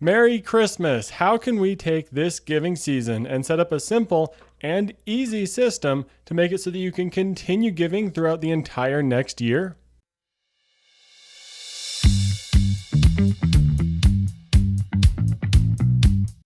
Merry Christmas! How can we take this giving season and set up a simple and easy system to make it so that you can continue giving throughout the entire next year?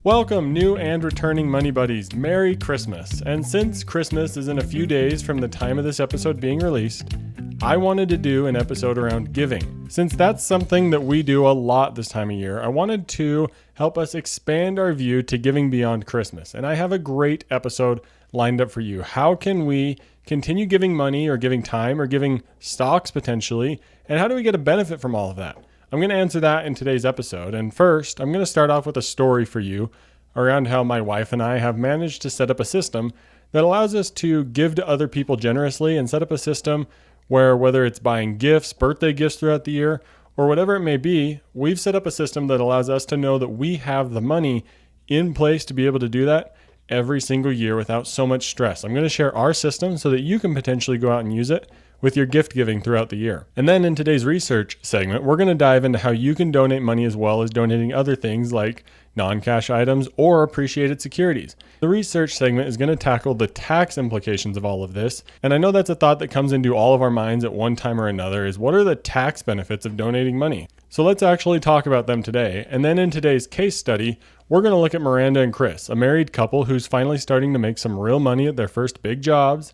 Welcome, new and returning Money Buddies. Merry Christmas. And since Christmas is in a few days from the time of this episode being released, I wanted to do an episode around giving. Since that's something that we do a lot this time of year, I wanted to help us expand our view to giving beyond Christmas. And I have a great episode lined up for you. How can we continue giving money or giving time or giving stocks potentially? And how do we get a benefit from all of that? I'm going to answer that in today's episode. And first, I'm going to start off with a story for you around how my wife and I have managed to set up a system that allows us to give to other people generously and set up a system where, whether it's buying gifts, birthday gifts throughout the year, or whatever it may be, we've set up a system that allows us to know that we have the money in place to be able to do that every single year without so much stress. I'm going to share our system so that you can potentially go out and use it with your gift giving throughout the year. And then in today's research segment, we're going to dive into how you can donate money as well as donating other things like non-cash items or appreciated securities. The research segment is going to tackle the tax implications of all of this. And I know that's a thought that comes into all of our minds at one time or another is, what are the tax benefits of donating money? So let's actually talk about them today. And then in today's case study, we're going to look at Miranda and Chris, a married couple who's finally starting to make some real money at their first big jobs.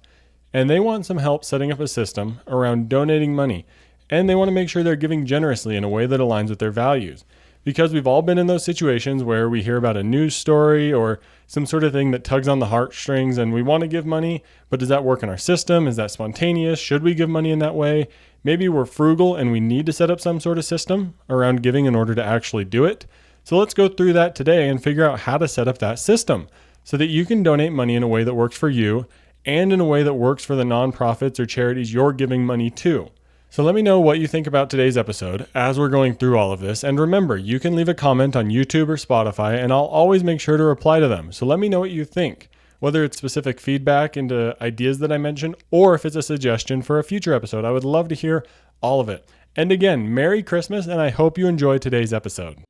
And they want some help setting up a system around donating money. And they want to make sure they're giving generously in a way that aligns with their values. Because we've all been in those situations where we hear about a news story or some sort of thing that tugs on the heartstrings and we want to give money, but does that work in our system? Is that spontaneous? Should we give money in that way? Maybe we're frugal and we need to set up some sort of system around giving in order to actually do it. So let's go through that today and figure out how to set up that system so that you can donate money in a way that works for you and in a way that works for the nonprofits or charities you're giving money to. So let me know what you think about today's episode as we're going through all of this. And remember, you can leave a comment on YouTube or Spotify, and I'll always make sure to reply to them. So let me know what you think, whether it's specific feedback into ideas that I mentioned, or if it's a suggestion for a future episode. I would love to hear all of it. And again, Merry Christmas, and I hope you enjoy today's episode.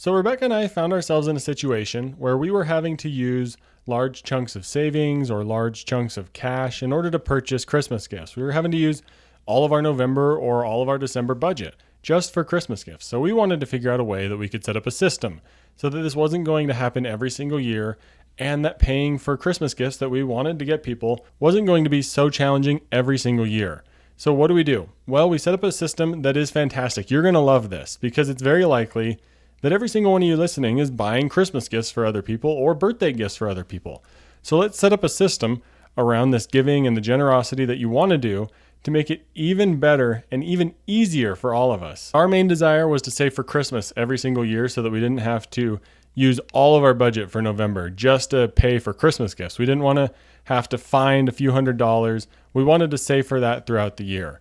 So Rebecca and I found ourselves in a situation where we were having to use large chunks of savings or large chunks of cash in order to purchase Christmas gifts. We were having to use all of our November or all of our December budget just for Christmas gifts. So we wanted to figure out a way that we could set up a system so that this wasn't going to happen every single year and that paying for Christmas gifts that we wanted to get people wasn't going to be so challenging every single year. So what do? Well, we set up a system that is fantastic. You're going to love this because it's very likely that every single one of you listening is buying Christmas gifts for other people or birthday gifts for other people. So let's set up a system around this giving and the generosity that you want to do to make it even better and even easier for all of us. Our main desire was to save for Christmas every single year so that we didn't have to use all of our budget for November just to pay for Christmas gifts. We didn't want to have to find a few $100s. We wanted to save for that throughout the year.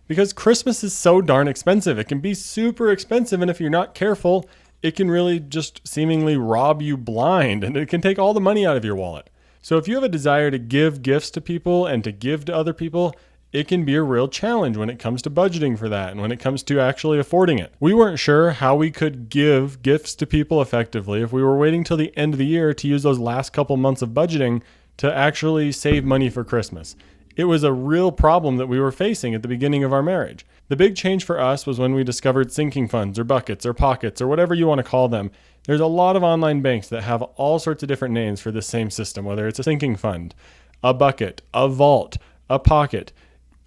Because Christmas is so darn expensive. It can be super expensive, and if you're not careful, it can really just seemingly rob you blind, and it can take all the money out of your wallet. So if you have a desire to give gifts to people and to give to other people, it can be a real challenge when it comes to budgeting for that and when it comes to actually affording it. We weren't sure how we could give gifts to people effectively if we were waiting till the end of the year to use those last couple months of budgeting to actually save money for Christmas. It was a real problem that we were facing at the beginning of our marriage. The big change for us was when we discovered sinking funds or buckets or pockets or whatever you want to call them. There's a lot of online banks that have all sorts of different names for this same system, whether it's a sinking fund, a bucket, a vault, a pocket.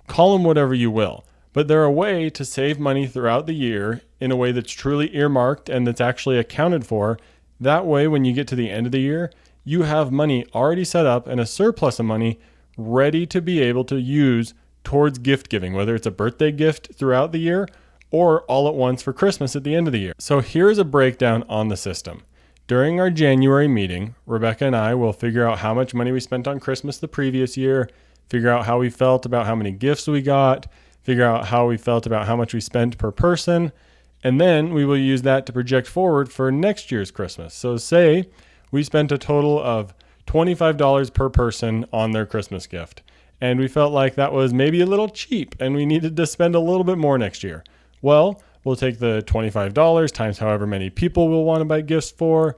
Call them whatever you will. But they're a way to save money throughout the year in a way that's truly earmarked and that's actually accounted for. That way, when you get to the end of the year, you have money already set up and a surplus of money ready to be able to use towards gift giving, whether it's a birthday gift throughout the year or all at once for Christmas at the end of the year. So here's a breakdown on the system. During our January meeting, Rebecca and I will figure out how much money we spent on Christmas the previous year, figure out how we felt about how many gifts we got, figure out how we felt about how much we spent per person, and then we will use that to project forward for next year's Christmas. So say we spent a total of $25 per person on their Christmas gift. and we felt like that was maybe a little cheap and we needed to spend a little bit more next year. Well, we'll take the $25 times however many people we'll want to buy gifts for,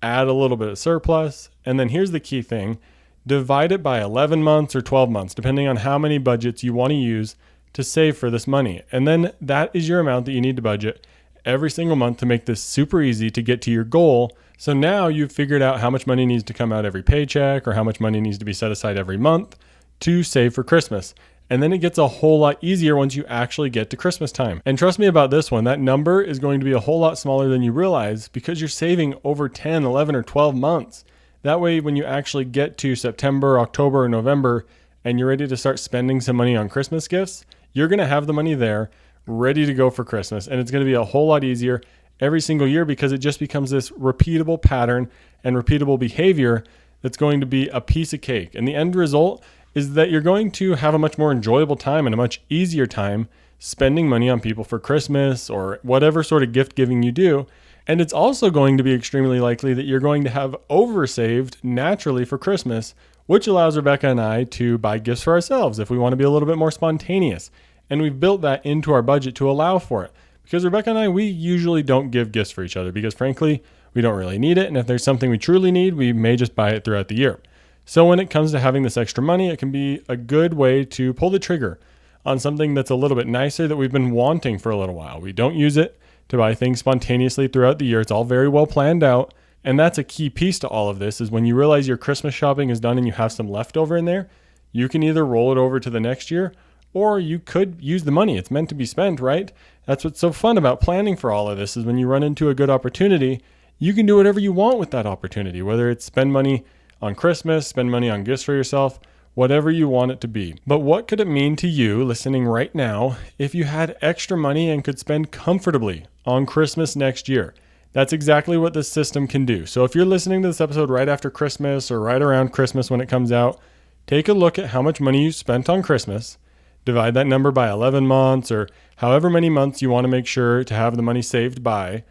add a little bit of surplus, and then here's the key thing: divide it by 11 months or 12 months, depending on how many budgets you want to use to save for this money. And then that is your amount that you need to budget every single month to make this super easy to get to your goal. So now you've figured out how much money needs to come out every paycheck or how much money needs to be set aside every month to save for Christmas. And then it gets a whole lot easier once you actually get to Christmas time. And trust me about this one, that number is going to be a whole lot smaller than you realize because you're saving over 10, 11, or 12 months. That way, when you actually get to September, October, or November, and you're ready to start spending some money on Christmas gifts, you're going to have the money there ready to go for Christmas. And it's going to be a whole lot easier every single year because it just becomes this repeatable pattern and repeatable behavior that's going to be a piece of cake. And the end result is that you're going to have a much more enjoyable time and a much easier time spending money on people for Christmas or whatever sort of gift giving you do. And it's also going to be extremely likely that you're going to have oversaved naturally for Christmas, which allows Rebecca and I to buy gifts for ourselves if we want to be a little bit more spontaneous. And we've built that into our budget to allow for it. Because Rebecca and I, we usually don't give gifts for each other because frankly, we don't really need it. And if there's something we truly need, we may just buy it throughout the year. So when it comes to having this extra money, it can be a good way to pull the trigger on something that's a little bit nicer that we've been wanting for a little while. We don't use it to buy things spontaneously throughout the year. It's all very well planned out. And that's a key piece to all of this is when you realize your Christmas shopping is done and you have some leftover in there, you can either roll it over to the next year or you could use the money. It's meant to be spent, right? That's what's so fun about planning for all of this is when you run into a good opportunity, you can do whatever you want with that opportunity, whether it's spend money on Christmas, spend money on gifts for yourself, whatever you want it to be. But what could it mean to you listening right now if you had extra money and could spend comfortably on Christmas next year? That's exactly what this system can do. So if you're listening to this episode right after Christmas or right around Christmas when it comes out, take a look at how much money you spent on Christmas, divide that number by 11 months or however many months you want to make sure to have the money saved by,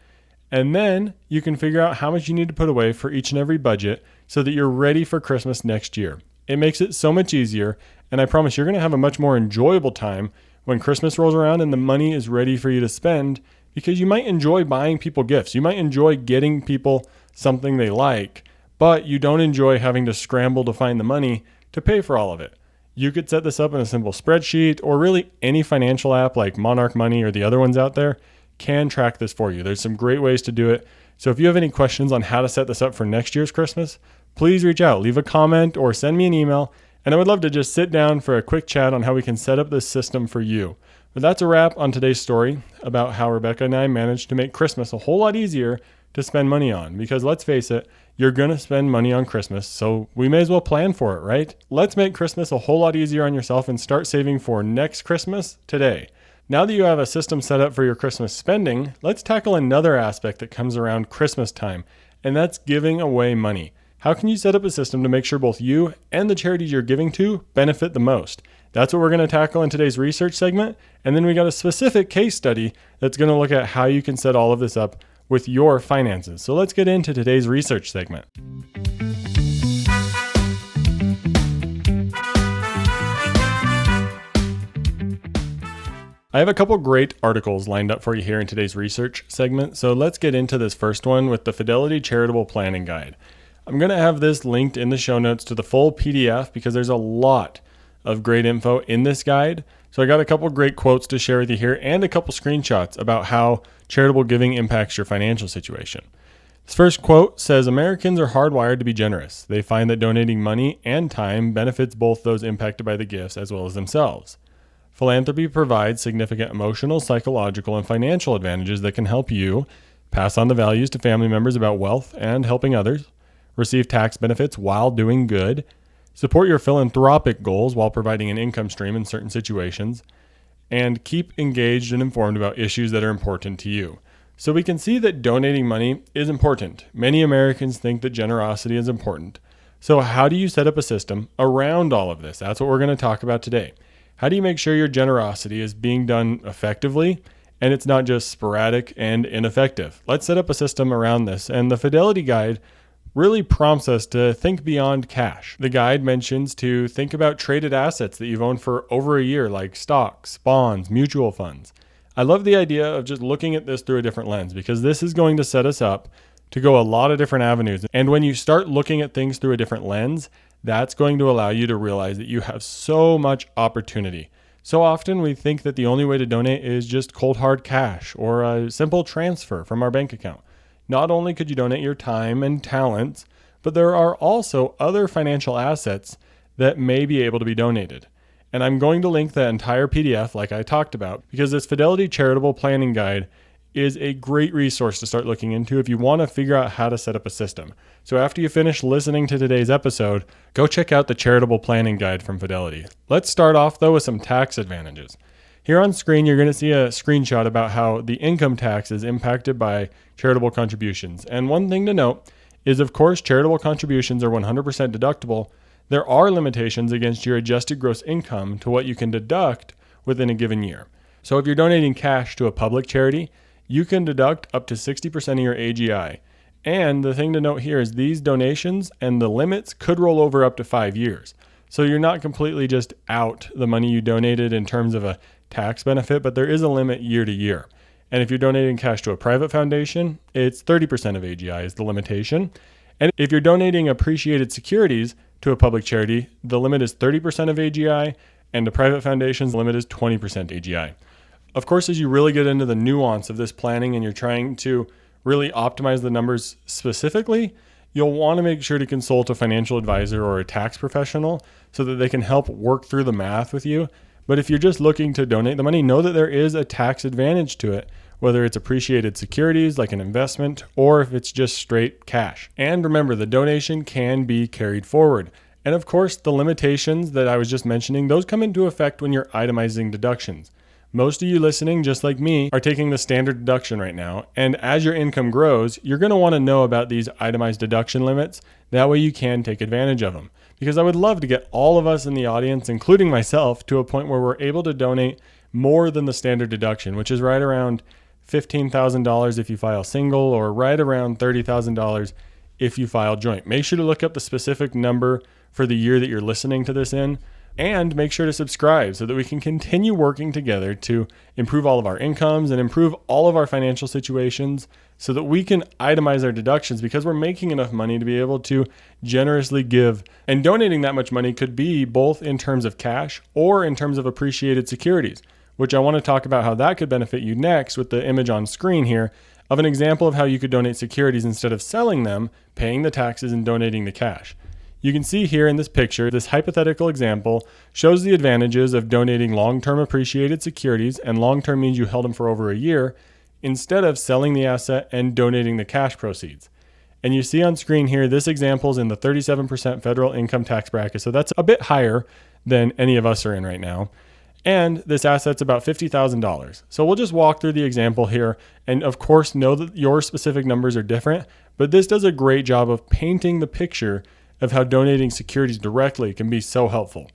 and then you can figure out how much you need to put away for each and every budget so that you're ready for Christmas next year. It makes it so much easier, and I promise you're going to have a much more enjoyable time when Christmas rolls around and the money is ready for you to spend because you might enjoy buying people gifts. You might enjoy getting people something they like, but you don't enjoy having to scramble to find the money to pay for all of it. You could set this up in a simple spreadsheet or really any financial app like Monarch Money or the other ones out there can track this for you. There's some great ways to do it. So if you have any questions on how to set this up for next year's Christmas, please reach out, leave a comment or send me an email. And I would love to just sit down for a quick chat on how we can set up this system for you. But that's a wrap on today's story about how Rebecca and I managed to make Christmas a whole lot easier to spend money on. Because let's face it, you're going to spend money on Christmas, so we may as well plan for it, right? Let's make Christmas a whole lot easier on yourself and start saving for next Christmas today. Now that you have a system set up for your Christmas spending, let's tackle another aspect that comes around Christmas time, and that's giving away money. How can you set up a system to make sure both you and the charities you're giving to benefit the most? That's what we're going to tackle in today's research segment. And then we got a specific case study that's going to look at how you can set all of this up with your finances. So let's get into today's research segment. I have a couple great articles lined up for you here in today's research segment. So let's get into this first one with the Fidelity Charitable Planning Guide. I'm going to have this linked in the show notes to the full PDF because there's a lot of great info in this guide. So I got a couple great quotes to share with you here and a couple screenshots about how charitable giving impacts your financial situation. This first quote says, Americans are hardwired to be generous. They find that donating money and time benefits both those impacted by the gifts as well as themselves. Philanthropy provides significant emotional, psychological, and financial advantages that can help you pass on the values to family members about wealth and helping others, receive tax benefits while doing good, support your philanthropic goals while providing an income stream in certain situations, and keep engaged and informed about issues that are important to you. So we can see that donating money is important. Many Americans think that generosity is important. So how do you set up a system around all of this? That's what we're going to talk about today. How do you make sure your generosity is being done effectively and it's not just sporadic and ineffective? Let's set up a system around this. And the Fidelity Guide really prompts us to think beyond cash. The guide mentions to think about traded assets that you've owned for over a year, like stocks, bonds, mutual funds. I love the idea of just looking at this through a different lens because this is going to set us up to go a lot of different avenues. And when you start looking at things through a different lens, that's going to allow you to realize that you have so much opportunity. So often we think that the only way to donate is just cold hard cash or a simple transfer from our bank account. Not only could you donate your time and talents, but there are also other financial assets that may be able to be donated. And I'm going to link the entire PDF like I talked about because this Fidelity Charitable Planning Guide is a great resource to start looking into if you want to figure out how to set up a system. So after you finish listening to today's episode, go check out the Charitable Planning Guide from Fidelity. Let's start off though with some tax advantages. Here on screen, you're going to see a screenshot about how the income tax is impacted by charitable contributions. And one thing to note is, of course, charitable contributions are 100% deductible. There are limitations against your adjusted gross income to what you can deduct within a given year. So if you're donating cash to a public charity, you can deduct up to 60% of your AGI. And the thing to note here is these donations and the limits could roll over up to 5 years. So you're not completely just out the money you donated in terms of a tax benefit, but there is a limit year to year. And if you're donating cash to a private foundation, it's 30% of AGI is the limitation. And if you're donating appreciated securities to a public charity, the limit is 30% of AGI, and to private foundations, the limit is 20% AGI. Of course, as you really get into the nuance of this planning and you're trying to really optimize the numbers specifically, you'll want to make sure to consult a financial advisor or a tax professional so that they can help work through the math with you. But if you're just looking to donate the money, know that there is a tax advantage to it, whether it's appreciated securities like an investment or if it's just straight cash. And remember, the donation can be carried forward. And of course, the limitations that I was just mentioning, those come into effect when you're itemizing deductions. Most of you listening, just like me, are taking the standard deduction right now. And as your income grows, you're going to want to know about these itemized deduction limits. That way you can take advantage of them. Because I would love to get all of us in the audience, including myself, to a point where we're able to donate more than the standard deduction, which is right around $15,000 if you file single or right around $30,000 if you file joint. Make sure to look up the specific number for the year that you're listening to this in. And make sure to subscribe so that we can continue working together to improve all of our incomes and improve all of our financial situations so that we can itemize our deductions because we're making enough money to be able to generously give. And donating that much money could be both in terms of cash or in terms of appreciated securities, which I want to talk about how that could benefit you next with the image on screen here of an example of how you could donate securities instead of selling them, paying the taxes, and donating the cash. You can see here in this picture, this hypothetical example shows the advantages of donating long-term appreciated securities, and long-term means you held them for over a year, instead of selling the asset and donating the cash proceeds. And you see on screen here, this example is in the 37% federal income tax bracket, so that's a bit higher than any of us are in right now. And this asset's about $50,000. So we'll just walk through the example here, and of course know that your specific numbers are different, but this does a great job of painting the picture of how donating securities directly can be so helpful.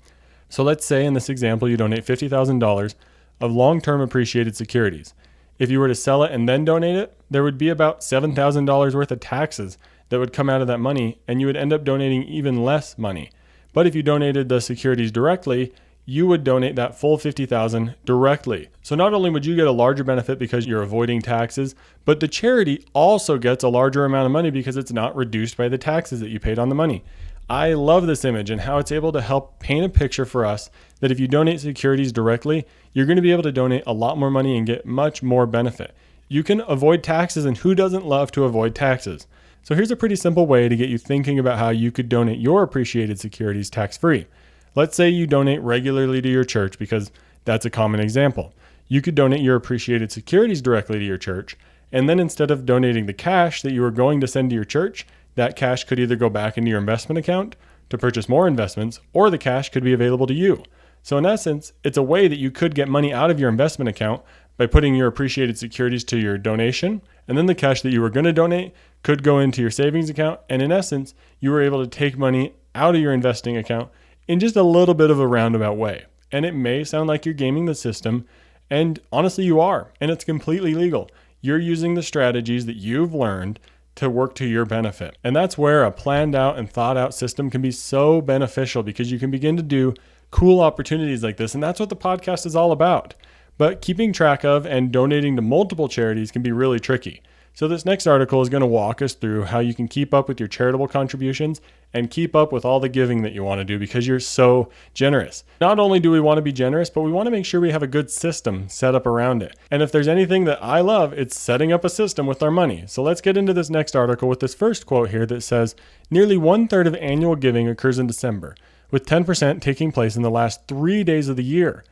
So let's say in this example, you donate $50,000 of long-term appreciated securities. If you were to sell it and then donate it, there would be about $7,000 worth of taxes that would come out of that money, and you would end up donating even less money. But if you donated the securities directly, you would donate that full $50,000 directly. So not only would you get a larger benefit because you're avoiding taxes, but the charity also gets a larger amount of money because it's not reduced by the taxes that you paid on the money. I love this image and how it's able to help paint a picture for us that if you donate securities directly, you're going to be able to donate a lot more money and get much more benefit. You can avoid taxes, and who doesn't love to avoid taxes? So here's a pretty simple way to get you thinking about how you could donate your appreciated securities tax-free. Let's say you donate regularly to your church because that's a common example. You could donate your appreciated securities directly to your church, and then instead of donating the cash that you were going to send to your church, that cash could either go back into your investment account to purchase more investments, or the cash could be available to you. So in essence, it's a way that you could get money out of your investment account by putting your appreciated securities to your donation, and then the cash that you were going to donate could go into your savings account, and in essence, you were able to take money out of your investing account in just a little bit of a roundabout way. And it may sound like you're gaming the system, and honestly you are, and it's completely legal. You're using the strategies that you've learned to work to your benefit. And that's where a planned out and thought out system can be so beneficial, because you can begin to do cool opportunities like this. And that's what the podcast is all about. But keeping track of and donating to multiple charities can be really tricky. So this next article is going to walk us through how you can keep up with your charitable contributions and keep up with all the giving that you want to do, because you're so generous. Not only do we want to be generous, but we want to make sure we have a good system set up around it. And if there's anything that I love, it's setting up a system with our money. So let's get into this next article with this first quote here that says, nearly 1/3 of annual giving occurs in December, with 10% taking place in the last 3 days of the year.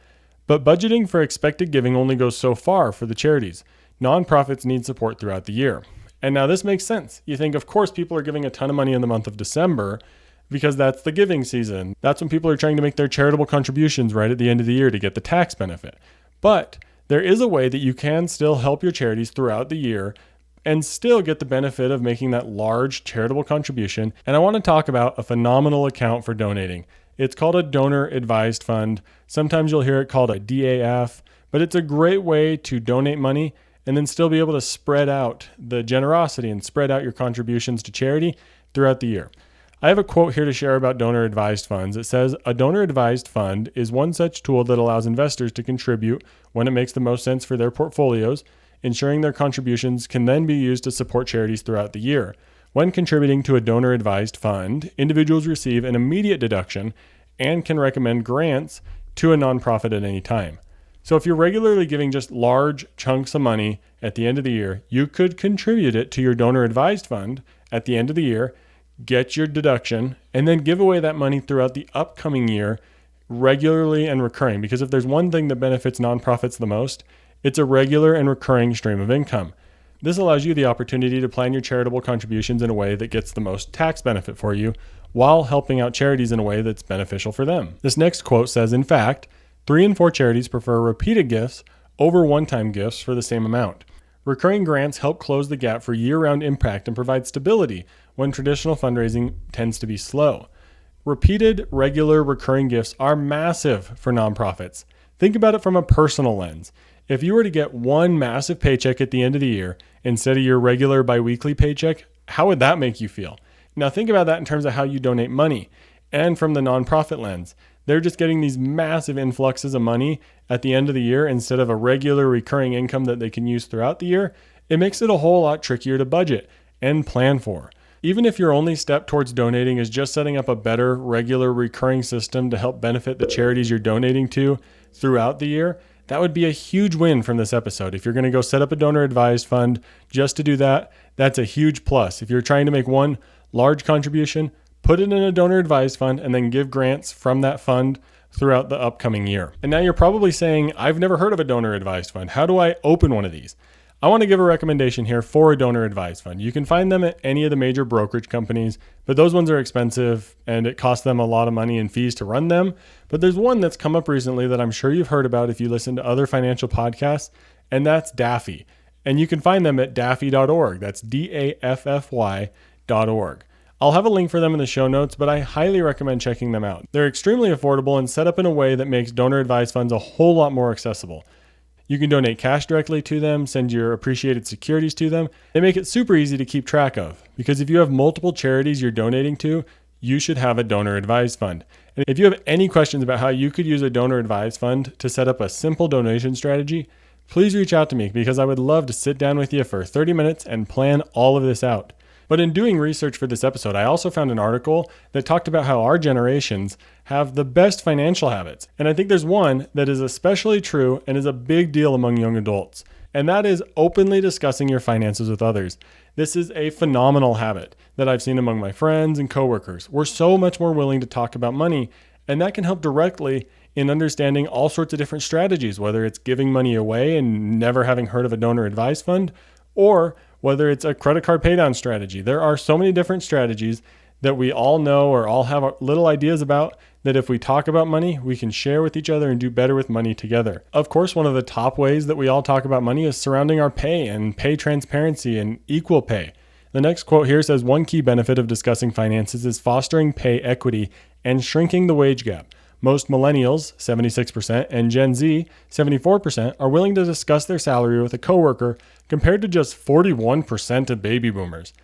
But budgeting for expected giving only goes so far for the charities. Nonprofits need support throughout the year. And now this makes sense. You think, of course, people are giving a ton of money in the month of December because that's the giving season. That's when people are trying to make their charitable contributions right at the end of the year to get the tax benefit. But there is a way that you can still help your charities throughout the year and still get the benefit of making that large charitable contribution. And I want to talk about a phenomenal account for donating. It's called a donor advised fund. Sometimes you'll hear it called a DAF, but it's a great way to donate money and then still be able to spread out the generosity and spread out your contributions to charity throughout the year. I have a quote here to share about donor advised funds. It says, a donor advised fund is one such tool that allows investors to contribute when it makes the most sense for their portfolios, ensuring their contributions can then be used to support charities throughout the year. When contributing to a donor advised fund, individuals receive an immediate deduction and can recommend grants to a nonprofit at any time. So if you're regularly giving just large chunks of money at the end of the year, you could contribute it to your donor advised fund at the end of the year, get your deduction, and then give away that money throughout the upcoming year regularly and recurring. Because if there's one thing that benefits nonprofits the most, it's a regular and recurring stream of income. This allows you the opportunity to plan your charitable contributions in a way that gets the most tax benefit for you, while helping out charities in a way that's beneficial for them. This next quote says, in fact, 3 in 4 charities prefer repeated gifts over one-time gifts for the same amount. Recurring grants help close the gap for year-round impact and provide stability when traditional fundraising tends to be slow. Repeated, regular, recurring gifts are massive for nonprofits. Think about it from a personal lens. If you were to get one massive paycheck at the end of the year instead of your regular biweekly paycheck, how would that make you feel? Now think about that in terms of how you donate money, and from the nonprofit lens. They're just getting these massive influxes of money at the end of the year instead of a regular recurring income that they can use throughout the year. It makes it a whole lot trickier to budget and plan for. Even if your only step towards donating is just setting up a better regular recurring system to help benefit the charities you're donating to throughout the year, that would be a huge win from this episode. If you're going to go set up a donor advised fund just to do that, that's a huge plus. If you're trying to make one large contribution, put it in a donor advised fund and then give grants from that fund throughout the upcoming year. And now you're probably saying, I've never heard of a donor advised fund. How do I open one of these? I want to give a recommendation here for a donor advised fund. You can find them at any of the major brokerage companies, but those ones are expensive and it costs them a lot of money in fees to run them. But there's one that's come up recently that I'm sure you've heard about if you listen to other financial podcasts, and that's DAFI. And you can find them at daffy.org. That's DAFFY.org. I'll have a link for them in the show notes, but I highly recommend checking them out. They're extremely affordable and set up in a way that makes donor advised funds a whole lot more accessible. You can donate cash directly to them, send your appreciated securities to them. They make it super easy to keep track of, because if you have multiple charities you're donating to, you should have a donor advised fund. And if you have any questions about how you could use a donor advised fund to set up a simple donation strategy, please reach out to me, because I would love to sit down with you for 30 minutes and plan all of this out. But in doing research for this episode, I also found an article that talked about how our generations have the best financial habits. And I think there's one that is especially true and is a big deal among young adults. And that is openly discussing your finances with others. This is a phenomenal habit that I've seen among my friends and coworkers. We're so much more willing to talk about money, and that can help directly in understanding all sorts of different strategies, whether it's giving money away and never having heard of a donor advised fund, or whether it's a credit card paydown strategy. There are so many different strategies that we all know or all have little ideas about, that if we talk about money, we can share with each other and do better with money together. Of course, one of the top ways that we all talk about money is surrounding our pay and pay transparency and equal pay. The next quote here says, one key benefit of discussing finances is fostering pay equity and shrinking the wage gap. Most millennials, 76%, and Gen Z, 74%, are willing to discuss their salary with a coworker, compared to just 41% of baby boomers.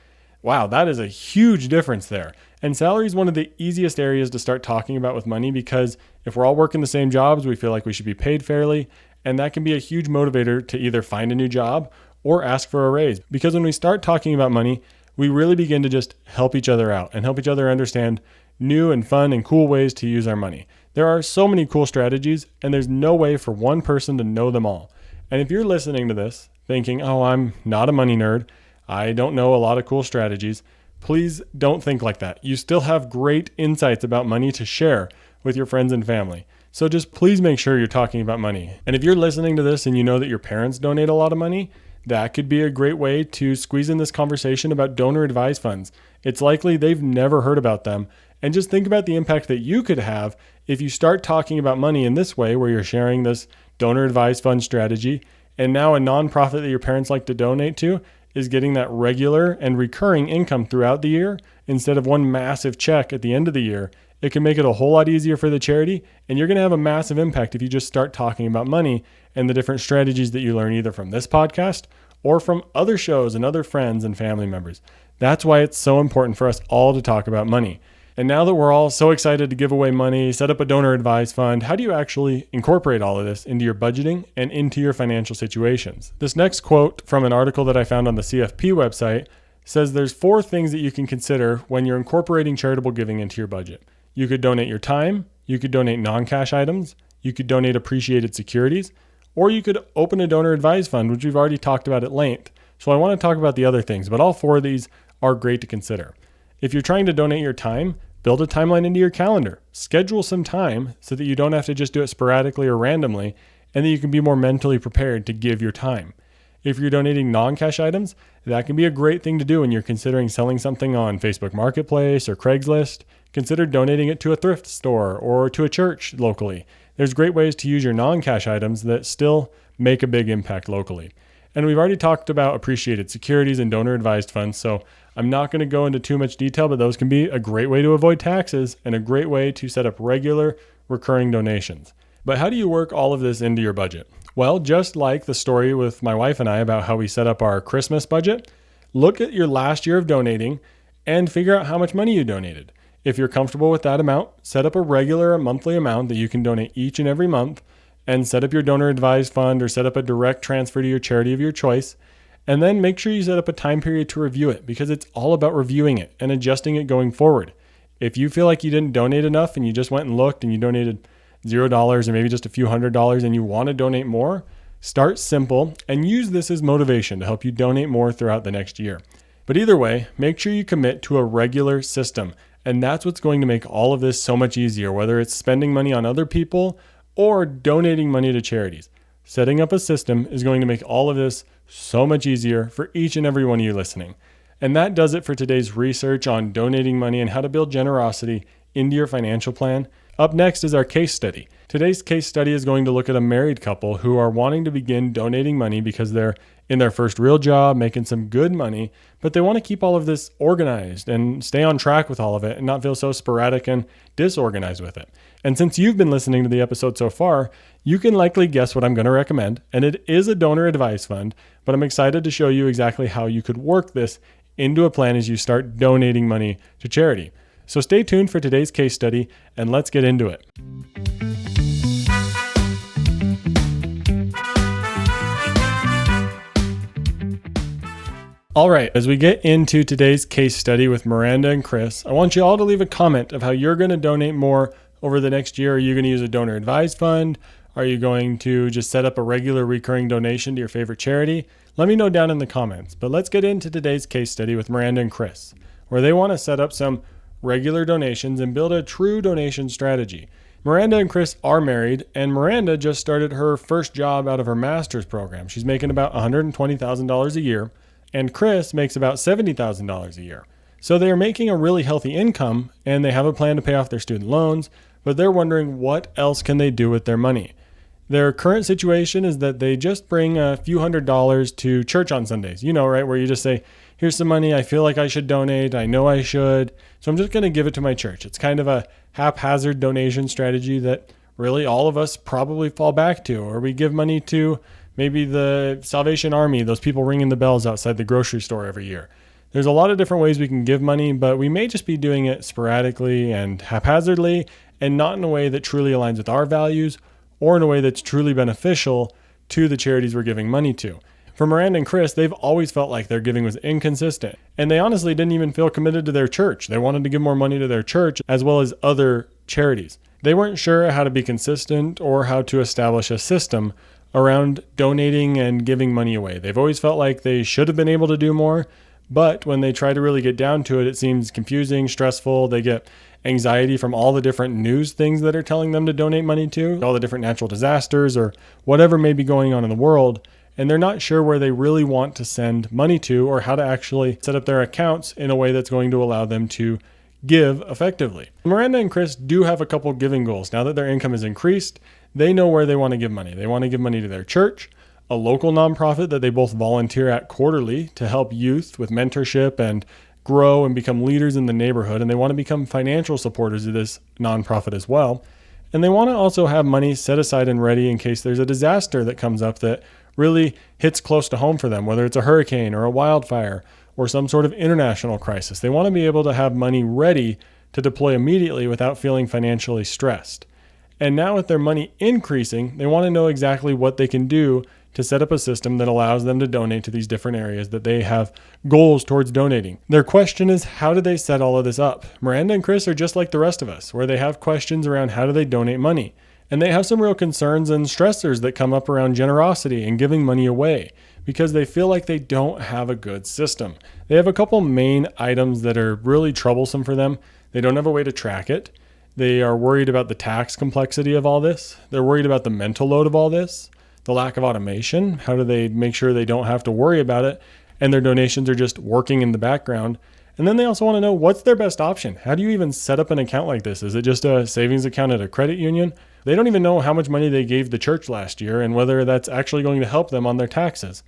Wow, that is a huge difference there. And salary is one of the easiest areas to start talking about with money because if we're all working the same jobs, we feel like we should be paid fairly. And that can be a huge motivator to either find a new job or ask for a raise. Because when we start talking about money, we really begin to just help each other out and help each other understand new and fun and cool ways to use our money. There are so many cool strategies, and there's no way for one person to know them all. And if you're listening to this thinking, oh, I'm not a money nerd, I don't know a lot of cool strategies, please don't think like that. You still have great insights about money to share with your friends and family. So just please make sure you're talking about money. And if you're listening to this and you know that your parents donate a lot of money, that could be a great way to squeeze in this conversation about donor advised funds. It's likely they've never heard about them. And just think about the impact that you could have if you start talking about money in this way, where you're sharing this donor advised fund strategy. And now a nonprofit that your parents like to donate to is getting that regular and recurring income throughout the year instead of one massive check at the end of the year. It can make it a whole lot easier for the charity, and you're going to have a massive impact if you just start talking about money and the different strategies that you learn either from this podcast or from other shows and other friends and family members. That's why it's so important for us all to talk about money. And now that we're all so excited to give away money, set up a donor advised fund, how do you actually incorporate all of this into your budgeting and into your financial situations? This next quote from an article that I found on the CFP website says there's 4 things that you can consider when you're incorporating charitable giving into your budget. You could donate your time, you could donate non-cash items, you could donate appreciated securities, or you could open a donor advised fund, which we've already talked about at length. So I want to talk about the other things, but all 4 of these are great to consider. If you're trying to donate your time, build a timeline into your calendar. Schedule some time so that you don't have to just do it sporadically or randomly, and that you can be more mentally prepared to give your time. If you're donating non-cash items, that can be a great thing to do when you're considering selling something on Facebook Marketplace or Craigslist. Consider donating it to a thrift store or to a church locally. There's great ways to use your non-cash items that still make a big impact locally. And we've already talked about appreciated securities and donor advised funds, so I'm not going to go into too much detail, but those can be a great way to avoid taxes and a great way to set up regular, recurring donations. But how do you work all of this into your budget? Well, just like the story with my wife and I about how we set up our Christmas budget, look at your last year of donating and figure out how much money you donated. If you're comfortable with that amount, set up a regular monthly amount that you can donate each and every month, and set up your donor advised fund or set up a direct transfer to your charity of your choice. And then make sure you set up a time period to review it, because it's all about reviewing it and adjusting it going forward. If you feel like you didn't donate enough and you just went and looked and you donated $0 or maybe just a few $100s and you want to donate more, start simple and use this as motivation to help you donate more throughout the next year. But either way, make sure you commit to a regular system. And that's what's going to make all of this so much easier, whether it's spending money on other people or donating money to charities. Setting up a system is going to make all of this so much easier for each and every one of you listening. And that does it for today's research on donating money and how to build generosity into your financial plan. Up next is our case study. Today's case study is going to look at a married couple who are wanting to begin donating money because they're in their first real job, making some good money, but they want to keep all of this organized and stay on track with all of it and not feel so sporadic and disorganized with it. And since you've been listening to the episode so far, you can likely guess what I'm going to recommend, and it is a donor advised fund, but I'm excited to show you exactly how you could work this into a plan as you start donating money to charity. So stay tuned for today's case study, and let's get into it. All right, as we get into today's case study with Miranda and Chris, I want you all to leave a comment of how you're going to donate more over the next year. Are you going to use a donor advised fund? Are you going to just set up a regular recurring donation to your favorite charity? Let me know down in the comments. But let's get into today's case study with Miranda and Chris, where they want to set up some regular donations and build a true donation strategy. Miranda and Chris are married, and Miranda just started her first job out of her master's program. She's making about $120,000 a year, and Chris makes about $70,000 a year. So they are making a really healthy income, and they have a plan to pay off their student loans, but they're wondering what else can they do with their money. Their current situation is that they just bring a few $100s to church on Sundays. You know, right, where you just say, here's some money, I feel like I should donate, I know I should, so I'm just going to give it to my church. It's kind of a haphazard donation strategy that really all of us probably fall back to, or we give money to maybe the Salvation Army, those people ringing the bells outside the grocery store every year. There's a lot of different ways we can give money, but we may just be doing it sporadically and haphazardly and not in a way that truly aligns with our values or in a way that's truly beneficial to the charities we're giving money to. For Miranda and Chris, they've always felt like their giving was inconsistent, and they honestly didn't even feel committed to their church. They wanted to give more money to their church as well as other charities. They weren't sure how to be consistent or how to establish a system around donating and giving money away. They've always felt like they should have been able to do more, but when they try to really get down to it, it seems confusing, stressful. They get anxiety from all the different news things that are telling them to donate money to, all the different natural disasters or whatever may be going on in the world. And they're not sure where they really want to send money to or how to actually set up their accounts in a way that's going to allow them to give effectively. Miranda and Chris do have a couple giving goals. Now that their income has increased, they know where they want to give money. They want to give money to their church, a local nonprofit that they both volunteer at quarterly to help youth with mentorship and grow and become leaders in the neighborhood. And they want to become financial supporters of this nonprofit as well. And they want to also have money set aside and ready in case there's a disaster that comes up that really hits close to home for them, whether it's a hurricane or a wildfire or some sort of international crisis. They want to be able to have money ready to deploy immediately without feeling financially stressed. And now with their money increasing, they want to know exactly what they can do to set up a system that allows them to donate to these different areas that they have goals towards donating. Their question is, how do they set all of this up? Miranda and Chris are just like the rest of us, where they have questions around how do they donate money. And they have some real concerns and stressors that come up around generosity and giving money away because they feel like they don't have a good system. They have a couple main items that are really troublesome for them. They don't have a way to track it. They are worried about the tax complexity of all this. They're worried about the mental load of all this, the lack of automation. How do they make sure they don't have to worry about it and their donations are just working in the background? And then they also want to know, what's their best option? How do you even set up an account like this? Is it just a savings account at a credit union? They don't even know how much money they gave the church last year and whether that's actually going to help them on their taxes.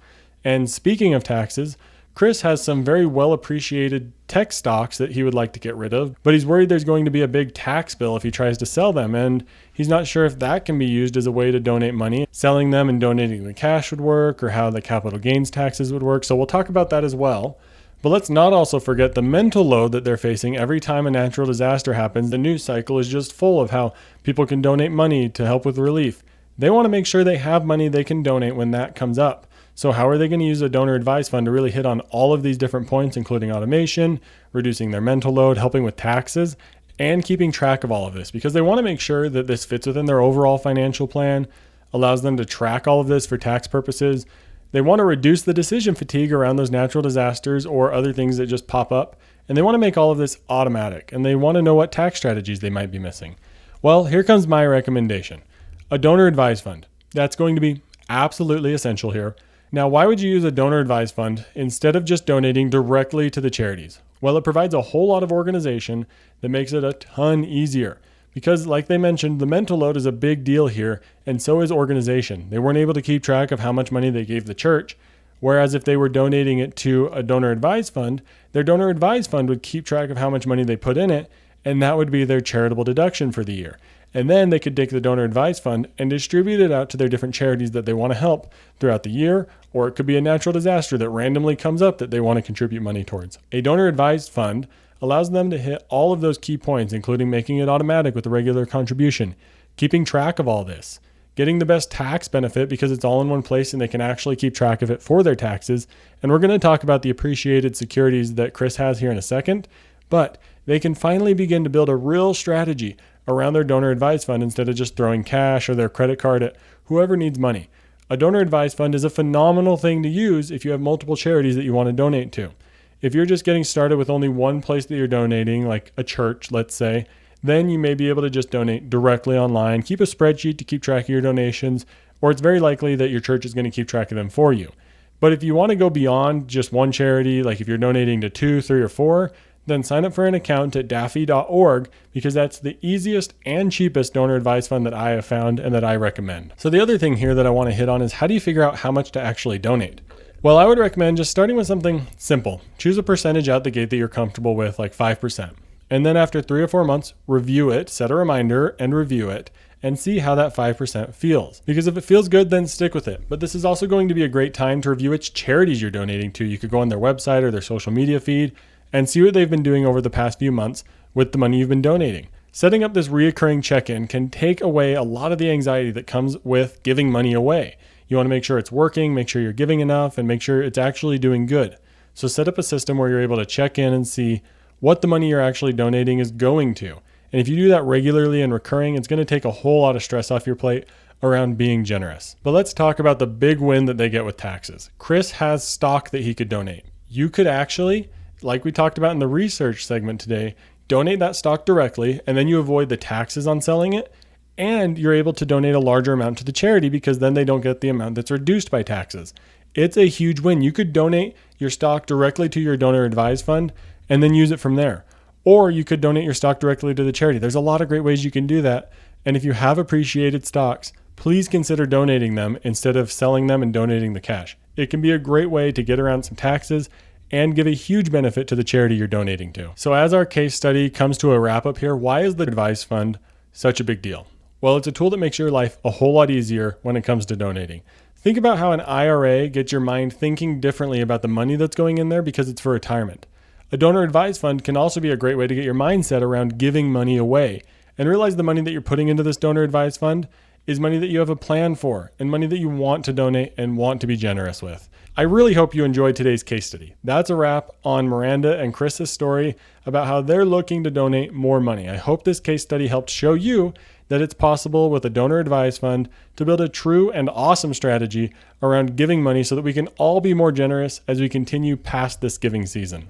And speaking of taxes, Chris has some very well appreciated tech stocks that he would like to get rid of, but he's worried there's going to be a big tax bill if he tries to sell them, and he's not sure if that can be used as a way to donate money. Selling them and donating the cash would work, or how the capital gains taxes would work, so we'll talk about that as well. But let's not also forget the mental load that they're facing every time a natural disaster happens. The news cycle is just full of how people can donate money to help with relief. They want to make sure they have money they can donate when that comes up. So how are they going to use a donor advised fund to really hit on all of these different points, including automation, reducing their mental load, helping with taxes, and keeping track of all of this? Because they want to make sure that this fits within their overall financial plan, allows them to track all of this for tax purposes. They want to reduce the decision fatigue around those natural disasters or other things that just pop up. And they want to make all of this automatic. And they want to know what tax strategies they might be missing. Well, here comes my recommendation. A donor advised fund. That's going to be absolutely essential here. Now, why would you use a donor advised fund instead of just donating directly to the charities? Well, it provides a whole lot of organization that makes it a ton easier. Because like they mentioned, the mental load is a big deal here, and so is organization. They weren't able to keep track of how much money they gave the church, whereas if they were donating it to a donor advised fund, their donor advised fund would keep track of how much money they put in it, and that would be their charitable deduction for the year. And then they could take the donor advised fund and distribute it out to their different charities that they want to help throughout the year, or it could be a natural disaster that randomly comes up that they want to contribute money towards. A donor advised fund allows them to hit all of those key points, including making it automatic with a regular contribution, keeping track of all this, getting the best tax benefit because it's all in one place and they can actually keep track of it for their taxes. And we're going to talk about the appreciated securities that Chris has here in a second, but they can finally begin to build a real strategy around their donor advised fund instead of just throwing cash or their credit card at whoever needs money. A donor advised fund is a phenomenal thing to use if you have multiple charities that you want to donate to. If you're just getting started with only one place that you're donating, like a church, let's say, then you may be able to just donate directly online, keep a spreadsheet to keep track of your donations, or it's very likely that your church is going to keep track of them for you. But if you want to go beyond just one charity, like if you're donating to 2, 3, or 4, then sign up for an account at daffy.org because that's the easiest and cheapest donor advised fund that I have found and that I recommend. So the other thing here that I want to hit on is, how do you figure out how much to actually donate? Well, I would recommend just starting with something simple. Choose a percentage out the gate that you're comfortable with, like 5%. And then after 3 or 4 months, review it, set a reminder and review it, and see how that 5% feels. Because if it feels good, then stick with it. But this is also going to be a great time to review which charities you're donating to. You could go on their website or their social media feed and see what they've been doing over the past few months with the money you've been donating. Setting up this reoccurring check-in can take away a lot of the anxiety that comes with giving money away. You want to make sure it's working, make sure you're giving enough, and make sure it's actually doing good. So set up a system where you're able to check in and see what the money you're actually donating is going to. And if you do that regularly and recurring, it's going to take a whole lot of stress off your plate around being generous. But let's talk about the big win that they get with taxes. Chris has stock that he could donate. You could actually, like we talked about in the research segment today, donate that stock directly, and then you avoid the taxes on selling it, and you're able to donate a larger amount to the charity because then they don't get the amount that's reduced by taxes. It's a huge win. You could donate your stock directly to your donor advised fund and then use it from there. Or you could donate your stock directly to the charity. There's a lot of great ways you can do that. And if you have appreciated stocks, please consider donating them instead of selling them and donating the cash. It can be a great way to get around some taxes and give a huge benefit to the charity you're donating to. So as our case study comes to a wrap up here, why is the advised fund such a big deal? Well, it's a tool that makes your life a whole lot easier when it comes to donating. Think about how an IRA gets your mind thinking differently about the money that's going in there because it's for retirement. A donor advised fund can also be a great way to get your mindset around giving money away and realize the money that you're putting into this donor advised fund is money that you have a plan for and money that you want to donate and want to be generous with. I really hope you enjoyed today's case study. That's a wrap on Miranda and Chris's story about how they're looking to donate more money. I hope this case study helped show you that it's possible with a donor advised fund to build a true and awesome strategy around giving money so that we can all be more generous as we continue past this giving season.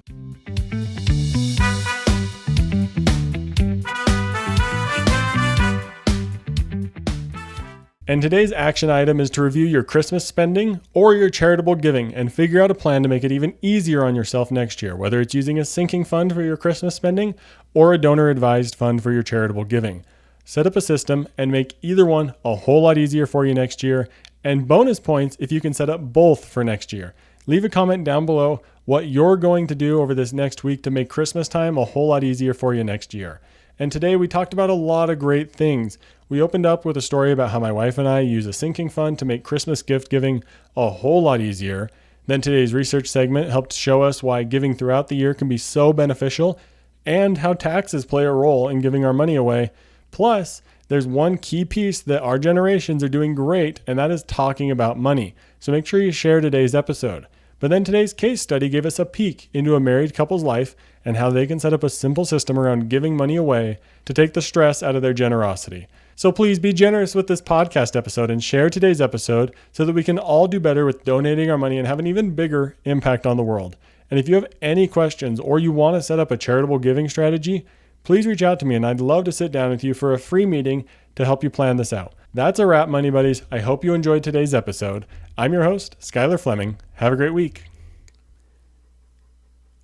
And today's action item is to review your Christmas spending or your charitable giving and figure out a plan to make it even easier on yourself next year, whether it's using a sinking fund for your Christmas spending or a donor advised fund for your charitable giving. Set up a system and make either one a whole lot easier for you next year, and bonus points if you can set up both for next year. Leave a comment down below what you're going to do over this next week to make Christmas time a whole lot easier for you next year. And today we talked about a lot of great things. We opened up with a story about how my wife and I use a sinking fund to make Christmas gift giving a whole lot easier. Then today's research segment helped show us why giving throughout the year can be so beneficial and how taxes play a role in giving our money away. Plus, there's one key piece that our generations are doing great, and that is talking about money. So make sure you share today's episode. But then today's case study gave us a peek into a married couple's life and how they can set up a simple system around giving money away to take the stress out of their generosity. So please be generous with this podcast episode and share today's episode so that we can all do better with donating our money and have an even bigger impact on the world. And if you have any questions or you want to set up a charitable giving strategy, please reach out to me and I'd love to sit down with you for a free meeting to help you plan this out. That's a wrap, Money Buddies. I hope you enjoyed today's episode. I'm your host, Skylar Fleming. Have a great week.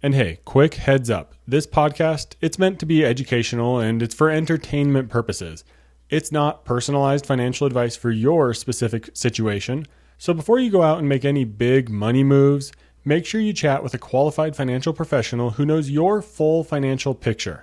And hey, quick heads up. This podcast, it's meant to be educational and it's for entertainment purposes. It's not personalized financial advice for your specific situation. So before you go out and make any big money moves, make sure you chat with a qualified financial professional who knows your full financial picture.